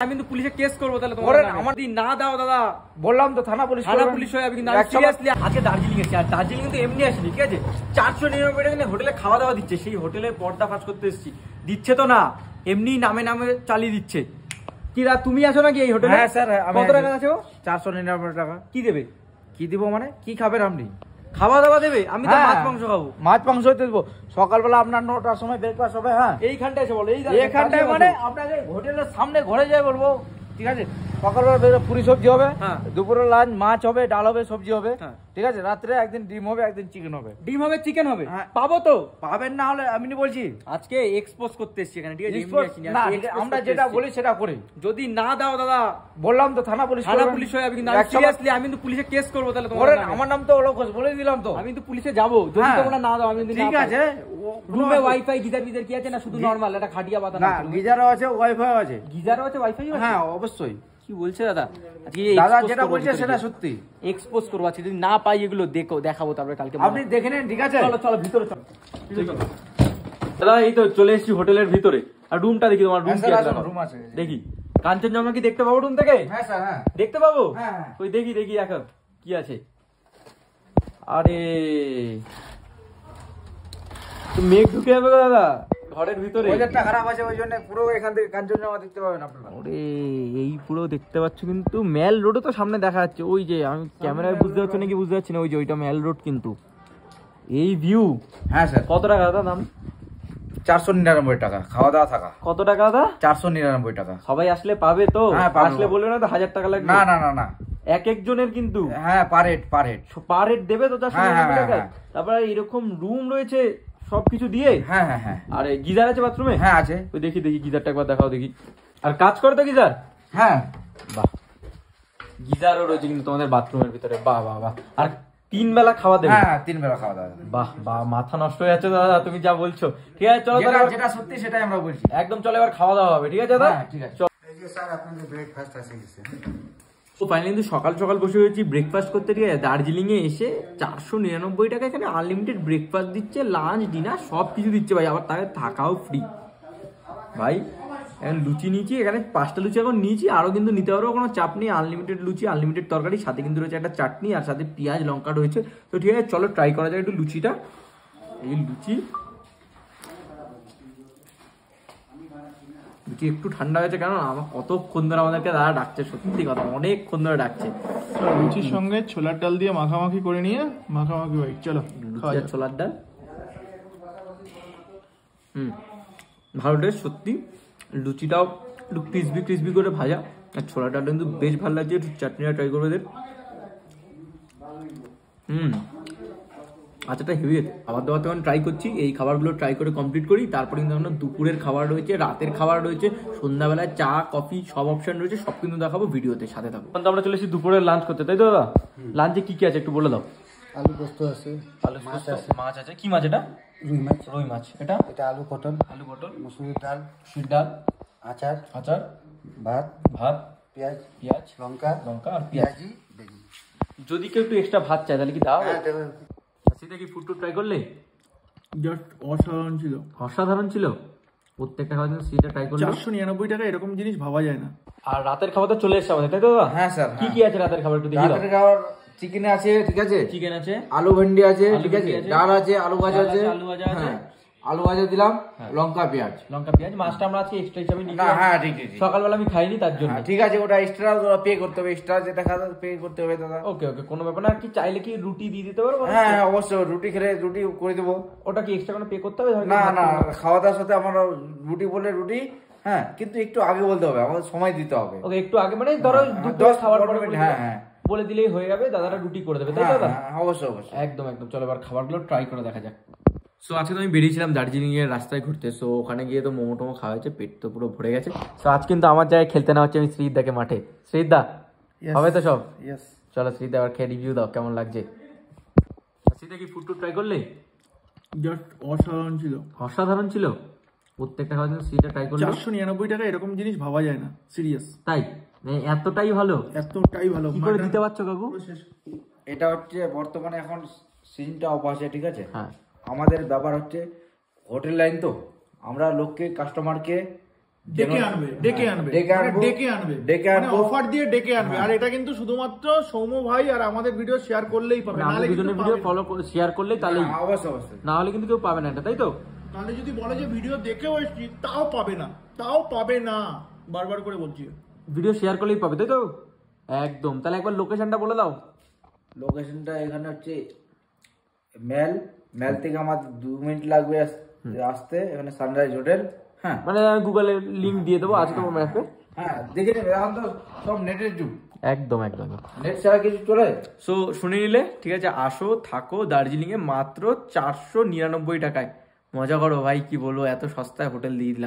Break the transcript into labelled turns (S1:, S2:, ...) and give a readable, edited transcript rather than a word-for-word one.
S1: আমি কিন্তু পুলিশে কেস করব তাহলে তোমার আমার যদি না দাও দাদা
S2: বললাম তো থানা পুলিশ
S1: হয়ে যাবে কিন্তু সিরিয়াসলি আজকে দার্জিলিং এসেছি আর দার্জিলিং কিন্তু এমনি আসেনি ঠিক আছে 499 টাকা নিয়ে হোটেলে খাওয়া দাওয়া দিচ্ছে সেই হোটেলে পর্দা ফাঁস করতে এসেছি দিচ্ছে তো না এমনি নামে নামে চালিয়ে দিচ্ছে কি দা তুমি আছো নাকি এই হোটেলে?
S2: হ্যাঁ স্যার
S1: কত টাকা আছে?
S2: 499 টাকা।
S1: কি দেবে?
S2: কি দিব মানে কি খাবেন আপনি?
S1: খাওয়া দাওয়া দেবে? আমি তো মাছ মাংস খাবো।
S2: মাছ মাংস দেবো সকালবেলা আপনার 9টার সময় ব্রেকফাস্ট হবে। হ্যাঁ
S1: এইখানটায় এসে বলো
S2: এইখানটায় মানে আপনাকে হোটেলের সামনে ঘরে যাই বলবো ঠিক আছে। সকালবেলা পুরি সবজি হবে, দুপুরে লাঞ্চ মাছ হবে, ডাল হবে, সবজি হবে ঠিক আছে। রাত্রে একদিন ডিম হবে, একদিন চিকেন হবে।
S1: ডিম হবে, চিকেন হবে, পাবো তো?
S2: পাবেন না হলে আমি বলছি
S1: আজকে এক্সপোজ করতে এসেছি এখানে ঠিক আছে।
S2: আমরা যেটা বলি সেটা করি।
S1: যদি না দাও দাদা
S2: বললাম তো থানা পুলিশ
S1: হয়ে যাবে কিন্তু সিরিয়াসলি আমি কিন্তু পুলিশে কেস করবো তাহলে তোমার
S2: আমার নাম তো অলকোষ বলে দিলাম তো।
S1: আমি কিন্তু পুলিশে যাবো যদি তোমরা না দাও। আমি
S2: ঠিক আছে
S1: রুমে ওয়াইফাই গিজার গিজার কি আছে না শুধু নরমাল এটা খাটিয়া বাতা
S2: না? গিজারও আছে ওয়াইফাই আছে।
S1: গিজারও আছে ওয়াইফাই আছে?
S2: হ্যাঁ অবশ্যই।
S1: কি বলছে দাদা?
S2: দাদা যেটা বলছে সেটা সত্যি।
S1: এক্সপোজ করবো আজকে যদি না পাই এগুলো দেখাবো তারপরে কালকে
S2: আপনি দেখে নেন ঠিক আছে।
S1: চলো চলো ভিতরে চলো দাদা। এই তো চলে এসেছি হোটেলের ভিতরে আর রুমটা দেখি তোমার রুম আছে দেখি। কাঞ্চনজঙ্ঘা কি দেখতে পাবো রুম থেকে?
S2: হ্যাঁ স্যার হ্যাঁ
S1: দেখতে পাবো।
S2: হ্যাঁ
S1: ওই দেখি দেখি এখন কি আছে। আরে মেঘ ঢুকে যাবে দাদা ঘরের ভিতরে।
S2: ওয়েদারটা খারাপ আছে ওই জন্য পুরো এখান থেকে কাঞ্চনজঙ্ঘা দেখতে পাবেন আপনারা।
S1: ওরে এই পুরো দেখতে পাচ্ছ কিন্তু মেল রোডও তো সামনে দেখা যাচ্ছে। ওই যে আমি ক্যামেরায় বুঝতে পারছি নাকি বুঝতে পারছি না। ওই যে ওইটা মেল রোড কিন্তু এই ভিউ।
S2: হ্যাঁ স্যার।
S1: কত টাকা দাদা দাম?
S2: 499 টাকা খাওয়া দাওয়া থাকা।
S1: কত টাকা দাদা?
S2: 499 টাকা।
S1: সবাই আসলে পাবে তো? আসলে বলবে না তো 1000 টাকা লাগবে?
S2: না না না না
S1: এক একজনের কিন্তু।
S2: হ্যাঁ পার হেড
S1: দেবে তো 499 টাকা। তারপরে এরকম রুম রয়েছে সবকিছু দিয়ে।
S2: হ্যাঁ হ্যাঁ হ্যাঁ।
S1: আরে গিজার আছে বাথরুমে?
S2: হ্যাঁ আছে।
S1: ওই দেখি দেখি গিজারটা একবার দেখাও দেখি। আর কাজ করে তো গিজার?
S2: হ্যাঁ
S1: বাহ গিজারও রয়েছে কিন্তু তোমাদের বাথরুমের ভিতরে। বাহ বাহ বাহ। আর 3 বেলা খাওয়া দেবে?
S2: হ্যাঁ 3 বেলা খাওয়া দাওয়া।
S1: বাহ বাহ মাথা নষ্ট হয়ে যাচ্ছে দাদা তুমি যা বলছো। ঠিক আছে চলো
S2: যেটা সত্যি সেটাই আমরা বলছি।
S1: একদম চলো এবার খাওয়া দাওয়া হবে ঠিক আছে দাদা?
S2: ঠিক আছে। এই যে স্যার আপনাদের ব্রেকফাস্ট আছে গেছে।
S1: তো ফাইনালি কিন্তু সকাল সকাল বসে হয়েছি ব্রেকফাস্ট করতে। ঠিক আছে দার্জিলিং এ এসে 499 টাকা এখানে আনলিমিটেড ব্রেকফাস্ট দিচ্ছে, লাঞ্চ ডিনার সব কিছু দিচ্ছে ভাই। আবার তাকে থাকাও ফ্রি ভাই। এখন লুচি নিয়েছি এখানে 5টা লুচি এখন নিয়েছি, আরও কিন্তু নিতে পারবো কোনো চাপ নেই। আনলিমিটেড লুচি আনলিমিটেড তরকারি, সাথে কিন্তু রয়েছে একটা চাটনি আর সাথে পেঁয়াজ লঙ্কা রয়েছে। তো ঠিক আছে চলো ট্রাই করা যায় একটু লুচিটা। এই লুচি একটু ঠান্ডা হয়েছে কেন আমার কতক্ষণ ধরে আমাদেরকে দাদা ডাকছে, সত্যি কথা অনেকক্ষণ ধরে ডাকছে।
S3: লুচির সঙ্গে ছোলার ডাল দিয়ে মাখামাখি করে নিয়ে মাখামাখি ভাই চলো
S1: লুচি আর ছোলার ডাল। ভালো টেস্ট সত্যি। লুচিটাও একটু ক্রিসপি ক্রিসপি করে ভাজা আর ছোলার ডালটা কিন্তু বেশ ভালো লাগছে। একটু চাটনিটা ট্রাই করবে এদের। আচ্ছা হেভি খাবার দাবার তখন ট্রাই করছি। এই খাবারগুলো ট্রাই করে কমপ্লিট করি, তারপরে কিন্তু আমরা দুপুরের খাবার রয়েছে, রাতের খাবার রয়েছে, সন্ধ্যাবেলায় চা কফি সব অপশন রয়েছে, সব কিন্তু দেখাবো ভিডিওতে সাথে থাকবো। তো আমরা চলে এসেছি দুপুরের লাঞ্চ করতে, তাই তো দাদা? লাঞ্চে কি কি আছে একটু বলে দাও।
S4: আলু পোস্ত আছে,
S1: আলু পোস্ত আছে, মাছ আছে। কি মাছ এটা?
S4: রুই মাছ।
S1: রুই মাছ। এটা
S4: আলু পটল, মসুরির ডাল,
S1: ডাল,
S4: আচার, ভাত, পেঁয়াজ, লঙ্কা
S1: আর পেঁয়াজি। যদি কেউ একটু এক্সট্রা ভাত চায় তাহলে কি দাও? সেটা কি ফুড ট্রাই করলে?
S3: জাস্ট অসাধারণ ছিল।
S1: অসাধারণ ছিল প্রত্যেকটা খাবার। সেটা ট্রাই করলে
S3: 499 টাকা এরকম জিনিস ভাবা যায় না।
S1: আর রাতের খাবার তো চলে এসেছে আমাদের, তাই তো দাদা?
S2: হ্যাঁ স্যার।
S1: কি কি আছে রাতের খাবার একটু দেখি দাও।
S2: রাতের খাবার চিকেন আছে ঠিক আছে,
S1: চিকেন আছে,
S2: আলু ভেন্ডি আছে ঠিক আছে, ডাল আছে, আলু ভাজা আছে, আলু ভাজা দিলাম, লঙ্কা পেঁয়াজ। মাছটা আমরা আজকে এক্সট্রা হিসাবে নিই না। হ্যাঁ ঠিক ঠিক। সকালবেলা আমি খাইনি তার জন্য। ঠিক আছে ওটা এক্সট্রা পে করতে হবে, এক্সট্রা যেটা খাওয়া পে করতে হবে দাদা। ওকে ওকে কোনো ব্যাপার না। কি চাইলে কি রুটি দিয়ে দিতে পারবো? হ্যাঁ অবশ্যই রুটি খেলে রুটি করে দেবো। ওটা কি এক্সট্রা কোনো পে করতে হবে? না না খাওয়া দাওয়ার সাথে আমরা রুটি বলে রুটি। হ্যাঁ কিন্তু একটু আগে বলতে হবে, আমাদের সময় দিতে হবে। ওকে একটু আগে মানে ধরো 10 খাবার পরে। হ্যাঁ হ্যাঁ বলে দিলেই হয়ে যাবে, দাদারা রুটি করে দেবে, তাই তো দাদা? অবশ্যই অবশ্যই একদম একদম। চলো এবার খাবারগুলো ট্রাই করে দেখা যাক। সো আজকে তো আমি বেরিয়েছিলাম দার্জিলিং এর রাস্তায় ঘুরতে। সো ওখানে গিয়ে তো মোমো টোমো খাওয়া হয়েছে, পেট তো পুরো ভরে গেছে। সো আজ কিন্তু আমার জায়গায় খেলতে না হচ্ছে আমি শ্রীদাকে মাঠে। শ্রীদা হবে তো সব? চলো শ্রীদা এবার খেয়ে রিভিউ দাও কেমন লাগছে। শ্রীদা কি ফুড ট্রাই করলে?
S3: জাস্ট অসাধারণ ছিল।
S1: অসাধারণ ছিল প্রত্যেকটা খাবার। শ্রীদা ট্রাই করলে
S3: 499 টাকা এরকম জিনিস ভাবা যায় না, সিরিয়াস।
S1: তাই এতটাই ভালো?
S3: এতটাই ভালো।
S1: কি করে দিতে পারছো কাকু?
S2: এটা হচ্ছে বর্তমানে এখন সিজনটা অফ আছে ঠিক আছে। আমাদের ব্যাপার হচ্ছে হোটেল লাইন, তো আমরা লোককে কাস্টমারকে
S3: ডেকে আনবে অফার দিয়ে ডেকে আনবে। আর এটা কিন্তু শুধুমাত্র সৌম্য ভাই আর আমাদের ভিডিও শেয়ার করলেই পাবে, নাহলে
S1: দুজনের ভিডিও ফলো শেয়ার করলেই তাহলেই অবশ্যই, না হলে কিন্তু কেউ পাবে না এটা, তাই তো?
S3: তাহলে যদি বলে যে ভিডিও দেখেও এসেছি তাও পাবে না, বারবার করে বলছি,
S1: ভিডিও শেয়ার করলেই পাবে, তাই তো? একদম। তাহলে একবার লোকেশনটা বলে দাও।
S2: লোকেশনটা এখানে হচ্ছে মেল থেকে আমার 2 মিনিট লাগবে আসতে, এখানে সানরাইজ হোটেল। হ্যাঁ,
S1: মানে গুগলে লিংক দিয়ে দেবো আজকে তোমার ম্যাপে।
S2: হ্যাঁ, দেখে নেবে, এখন তো সব নেটের যুগ,
S1: একদম।
S2: নেট ছাড়া কিছু চলে।
S1: সো শুনে নিলে, ঠিক আছে? আসো, থাকো দার্জিলিং এ মাত্র 499 টাকায়, মজা করো ভাই। কি বলবো, এত সস্তায় হোটেল দিয়ে দিলাম।